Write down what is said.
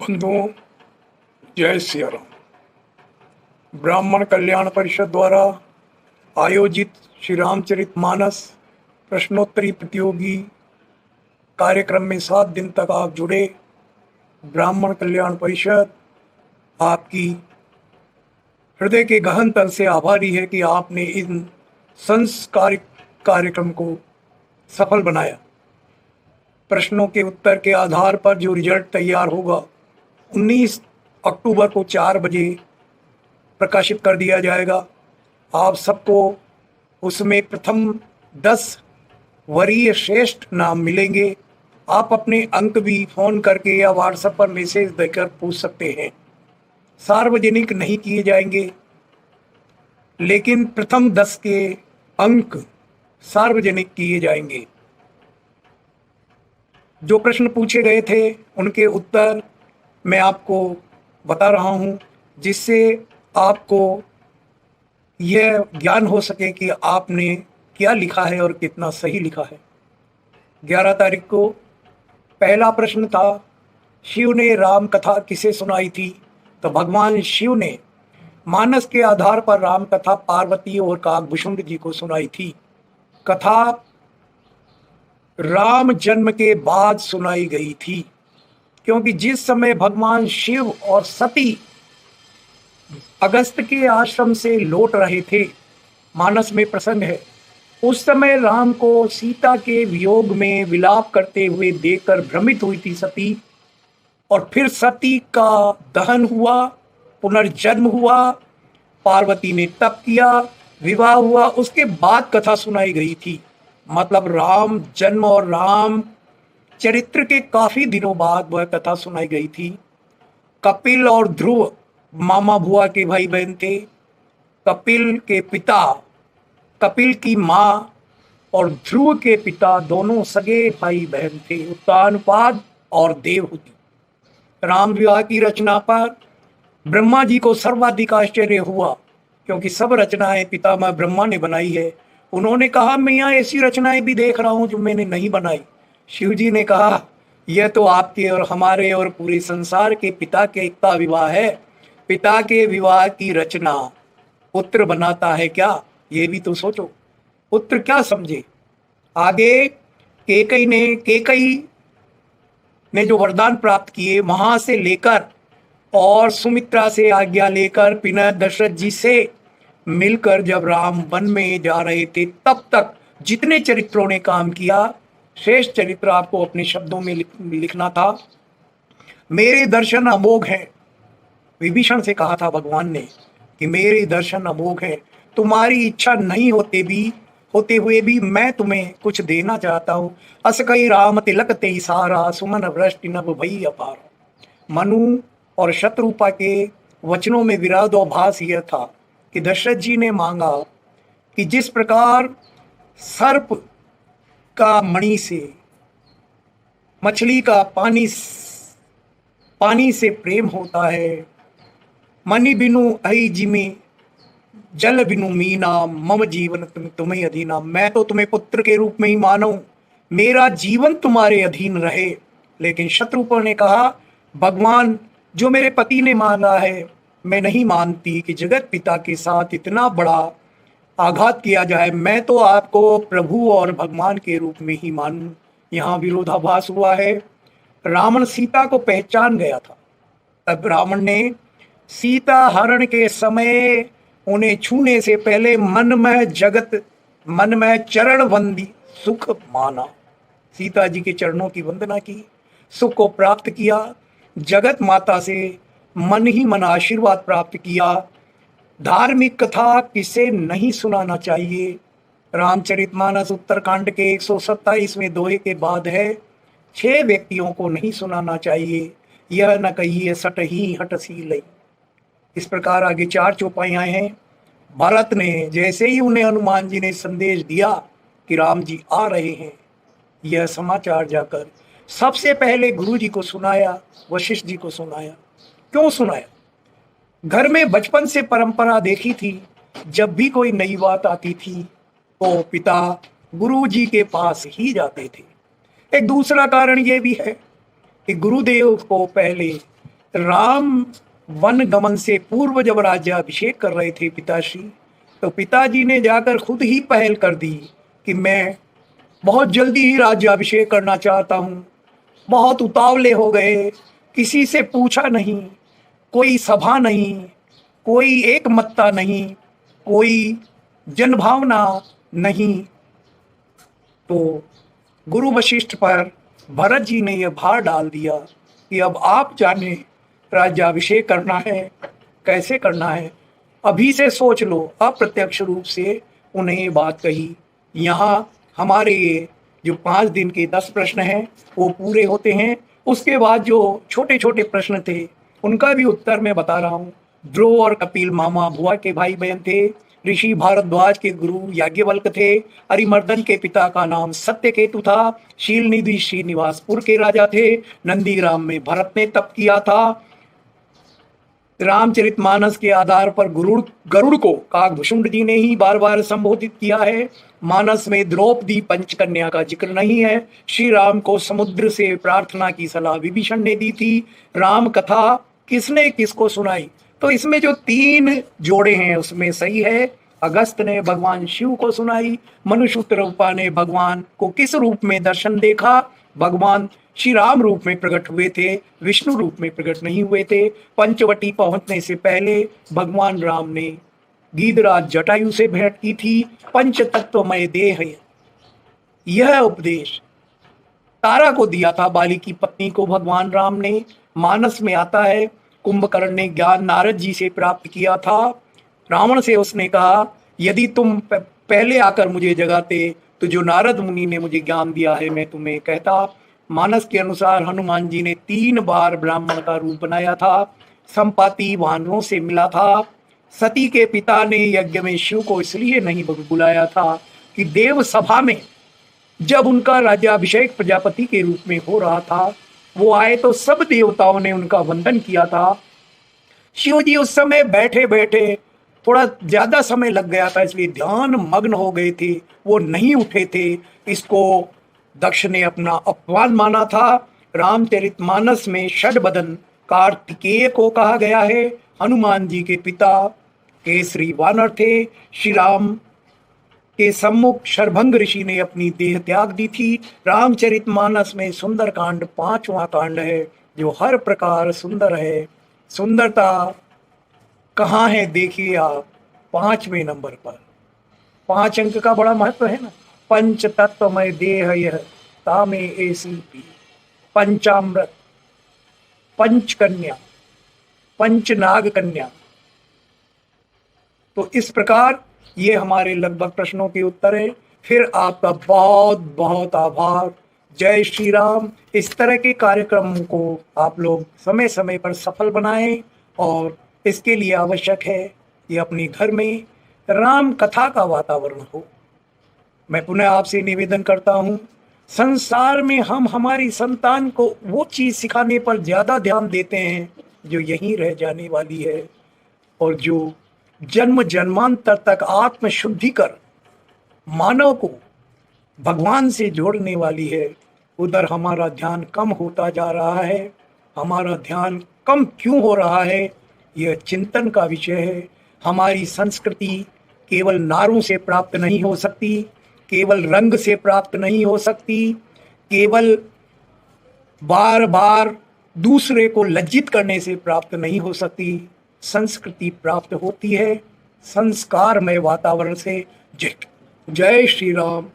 बंधुओं, जय सिया राम। ब्राह्मण कल्याण परिषद द्वारा आयोजित श्री रामचरितमानस प्रश्नोत्तरी प्रतियोगी कार्यक्रम में 7 दिन तक आप जुड़े। ब्राह्मण कल्याण परिषद आपकी हृदय के गहन तल से आभारी है कि आपने इन संस्कारिक कार्यक्रम को सफल बनाया। प्रश्नों के उत्तर के आधार पर जो रिजल्ट तैयार होगा 19 अक्टूबर को 4 बजे प्रकाशित कर दिया जाएगा। आप सबको उसमें प्रथम 10 वरीय श्रेष्ठ नाम मिलेंगे। आप अपने अंक भी फोन करके या व्हाट्सएप पर मैसेज देकर पूछ सकते हैं। सार्वजनिक नहीं किए जाएंगे, लेकिन प्रथम 10 के अंक सार्वजनिक किए जाएंगे। जो प्रश्न पूछे गए थे उनके उत्तर मैं आपको बता रहा हूं, जिससे आपको यह ज्ञान हो सके कि आपने क्या लिखा है और कितना सही लिखा है। 11 तारीख को पहला प्रश्न था, शिव ने राम कथा किसे सुनाई थी? तो भगवान शिव ने मानस के आधार पर राम कथा पार्वती और काकभूषुंड जी को सुनाई थी। कथा राम जन्म के बाद सुनाई गई थी, क्योंकि जिस समय भगवान शिव और सती अगस्त के आश्रम से लौट रहे थे, मानस में प्रसंग है, उस समय राम को सीता के वियोग में विलाप करते हुए देखकर भ्रमित हुई थी सती। और फिर सती का दहन हुआ, पुनर्जन्म हुआ, पार्वती ने तप किया, विवाह हुआ, उसके बाद कथा सुनाई गई थी। मतलब राम जन्म और राम चरित्र के काफी दिनों बाद वह कथा सुनाई गई थी। कपिल और ध्रुव मामा बुआ के भाई बहन थे। कपिल के पिता, कपिल की माँ और ध्रुव के पिता दोनों सगे भाई बहन थे, उत्तानपाद और देवहूति। राम विवाह की रचना पर ब्रह्मा जी को सर्वाधिक आश्चर्य हुआ, क्योंकि सब रचनाएं पितामह ब्रह्मा ने बनाई है। उन्होंने कहा, मैं यहाँ ऐसी रचनाएं भी देख रहा हूं जो मैंने नहीं बनाई। शिव जी ने कहा, यह तो आपके और हमारे और पूरे संसार के पिता के का विवाह है। पिता के विवाह की रचना पुत्र बनाता है क्या? ये भी तो सोचो, पुत्र क्या समझे। आगे केकई ने जो वरदान प्राप्त किए, वहां से लेकर और सुमित्रा से आज्ञा लेकर पिना दशरथ जी से मिलकर जब राम वन में जा रहे थे, तब तक जितने चरित्रों ने काम किया, श्रेष्ठ चरित्र आपको अपने शब्दों में लिखना था। मेरे दर्शन अमोघ हैं, विभीषण से कहा था भगवान ने कि मेरे दर्शन अमोघ हैं, तुम्हारी इच्छा नहीं होते हुए भी मैं तुम्हें कुछ देना चाहता हूं। अस कई राम तिलक ते सारा, सुमन वृष्टि नभ भई अपार। मनु और शत्रुपा के वचनों में विरोधाभास यह था कि दशरथ जी ने मांगा कि जिस प्रकार सर्प का मणि से, मछली का पानी से प्रेम होता है, मणि बिनु अहि जिमे, जल बिनु मीना, मम जीवन तुम्हें अधीना। मैं तो तुम्हें पुत्र के रूप में ही मानूं, मेरा जीवन तुम्हारे अधीन रहे। लेकिन शत्रुपा ने कहा, भगवान, जो मेरे पति ने मांगा है, मैं नहीं मानती कि जगत पिता के साथ इतना बड़ा आघात किया जाए। मैं तो आपको प्रभु और भगवान के रूप में ही मानूं। यहाँ विरोधाभास हुआ है। रावण सीता को पहचान गया था, तब रावण ने सीता हरण के समय उन्हें छूने से पहले मन में चरण वंदी सुख माना। सीता जी के चरणों की वंदना की, सुख को प्राप्त किया, जगत माता से मन ही मन आशीर्वाद प्राप्त किया। धार्मिक कथा किसे नहीं सुनाना चाहिए। रामचरितमानस उत्तरकांड के 127वें दोहे के बाद है, 6 व्यक्तियों को नहीं सुनाना चाहिए। यह न कहिए सटही हटसी लई। इस प्रकार आगे 4 चौपाइयां हैं। भरत ने जैसे ही उन्हें हनुमान जी ने संदेश दिया कि राम जी आ रहे हैं, यह समाचार जाकर सबसे पहले गुरु जी को सुनाया, वशिष्ठ जी को सुनाया। क्यों सुनाया? घर में बचपन से परंपरा देखी थी, जब भी कोई नई बात आती थी तो पिता गुरु जी के पास ही जाते थे। एक दूसरा कारण यह भी है कि गुरुदेव को पहले राम वन गमन से पूर्व जब राज्याभिषेक कर रहे थे पिताश्री, तो पिताजी ने जाकर खुद ही पहल कर दी कि मैं बहुत जल्दी ही राज्याभिषेक करना चाहता हूँ। बहुत उतावले हो गए, किसी से पूछा नहीं, कोई सभा नहीं, कोई एकमतता नहीं, कोई जनभावना नहीं। तो गुरु वशिष्ठ पर भरत जी ने यह भार डाल दिया कि अब आप जाने राज्याभिषेक करना है, कैसे करना है, अभी से सोच लो। अप्रत्यक्ष रूप से उन्हें ये बात कही। यहाँ हमारे ये जो 5 दिन के 10 प्रश्न हैं वो पूरे होते हैं। उसके बाद जो छोटे छोटे प्रश्न थे उनका भी उत्तर मैं बता रहा हूँ। ध्रुव और कपिल मामा बुआ के भाई बहन थे। ऋषि भारद्वाज के गुरु याज्ञवल्क्य थे। अरिमर्दन के पिता का नाम सत्यकेतु था। शीलनिधि श्रीनिवासपुर के राजा थे। नंदीग्राम में भरत ने तप किया था। रामचरितमानस के आधार पर गरुड़ को काकभूषुंड जी ने ही बार बार संबोधित किया है। मानस में द्रौपदी पंचकन्या का जिक्र नहीं है। श्री राम को समुद्र से प्रार्थना की सलाह विभीषण ने दी थी। राम कथा किसने किसको सुनाई? तो इसमें जो 3 जोड़े हैं उसमें सही है। अगस्त ने भगवान शिव को सुनाई। मनुष्य रूपा ने भगवान को किस रूप में दर्शन देखा? भगवान श्री राम रूप में प्रकट हुए थे, विष्णु रूप में प्रकट नहीं हुए थे। पंचवटी पहुंचने से पहले भगवान राम ने गीधराज जटायु से भेंट की थी। पंच तत्वमय देह यह उपदेश तारा को दिया था, बाली की पत्नी को भगवान राम ने। मानस में आता है कुंभकर्ण ने ज्ञान नारद जी से प्राप्त किया था। रावण से उसने कहा यदि तुम पहले आकर मुझे जगाते तो जो नारद मुनि ने मुझे ज्ञान दिया है मैं तुम्हें कहता। मानस के अनुसार हनुमान जी ने 3 बार ब्राह्मण का रूप बनाया था। संपाति वानरों से मिला था। सती के पिता ने यज्ञ में शिव को इसलिए नहीं बुलाया था कि देव सभा में जब उनका राज्याभिषेक प्रजापति के रूप में हो रहा था वो आए तो सब देवताओं ने उनका वंदन किया था। शिव जी उस समय बैठे बैठे थोड़ा ज्यादा समय लग गया था, इसलिए ध्यान मग्न हो गए थे, वो नहीं उठे थे। इसको दक्ष ने अपना अपमान माना था। रामचरितमानस में षडबदन कार्तिकेय को कहा गया है। हनुमान जी के पिता केसरी वानर थे। श्री राम के सम्मुख शरभंग ऋषि ने अपनी देह त्याग दी थी। रामचरितमानस में सुंदर कांड 5वां कांड है जो हर प्रकार सुंदर है। सुंदरता कहाँ है देखिए आप 5वें नंबर पर। 5 अंक का बड़ा महत्व है ना। पंच तत्वमय देह यह तामे ऐसी पी, पंचामृत, पंचकन्या, पंचनाग कन्या। तो इस प्रकार ये हमारे लगभग प्रश्नों के उत्तर है। फिर आपका बहुत बहुत आभार। जय श्री राम। इस तरह के कार्यक्रमों को आप लोग समय समय पर सफल बनाएं और इसके लिए आवश्यक है कि अपने घर में राम कथा का वातावरण हो। मैं पुनः आपसे निवेदन करता हूँ, संसार में हम हमारी संतान को वो चीज़ सिखाने पर ज़्यादा ध्यान देते हैं जो यहीं रह जाने वाली है और जो जन्म जन्मांतर तक आत्म शुद्धि कर मानव को भगवान से जोड़ने वाली है। उधर हमारा ध्यान कम होता जा रहा है। हमारा ध्यान कम क्यों हो रहा है, यह चिंतन का विषय है। हमारी संस्कृति केवल नारों से प्राप्त नहीं हो सकती, केवल रंग से प्राप्त नहीं हो सकती, केवल बार बार दूसरे को लज्जित करने से प्राप्त नहीं हो सकती। संस्कृति प्राप्त होती है संस्कारमय वातावरण से। जय श्री राम।